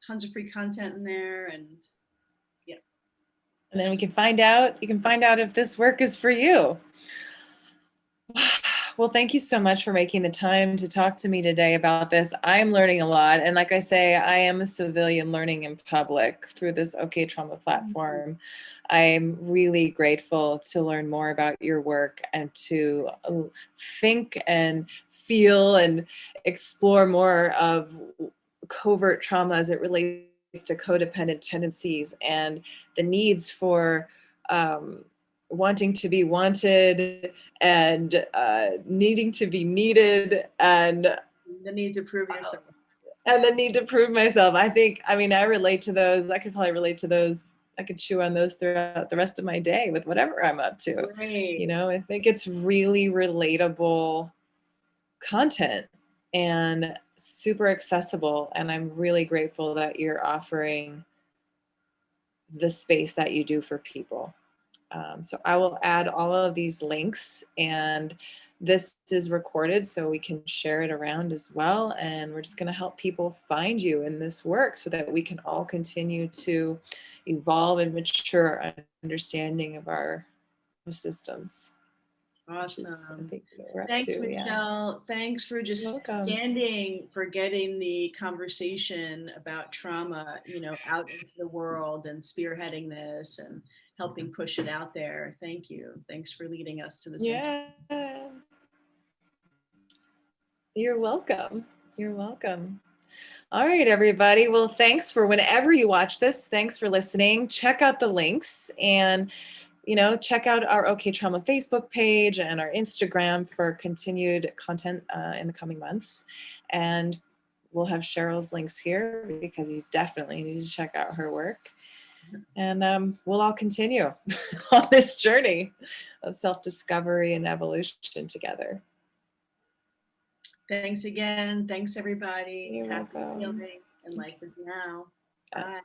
tons of free content in there, and yeah. And then you can find out if this work is for you. Well, thank you so much for making the time to talk to me today about this. I'm learning a lot. And like I say, I am a civilian learning in public through this OK Trauma platform. I'm really grateful to learn more about your work and to think and feel and explore more of covert trauma as it relates to codependent tendencies and the needs for wanting to be wanted and needing to be needed and The need to prove yourself. And the need to prove myself. I relate to those. I could probably relate to those. I could chew on those throughout the rest of my day with whatever I'm up to. Great. You know, I think it's really relatable content and super accessible. And I'm really grateful that you're offering the space that you do for people. So I will add all of these links, and this is recorded so we can share it around as well. And we're just going to help people find you in this work so that we can all continue to evolve and mature our understanding of our systems. Awesome. Thanks, Michelle. Thanks for just standing for getting the conversation about trauma, out into the world and spearheading this and helping push it out there. Thank you. Thanks for leading us to this. Yeah. You're welcome. You're welcome. All right, everybody. Well, thanks for whenever you watch this. Thanks for listening. Check out the links and check out our OK Trauma Facebook page and our Instagram for continued content in the coming months. And we'll have Cheryl's links here because you definitely need to check out her work. And we'll all continue on this journey of self-discovery and evolution together. Thanks again. Thanks, everybody. You're Happy welcome. healing, and life is now. Bye.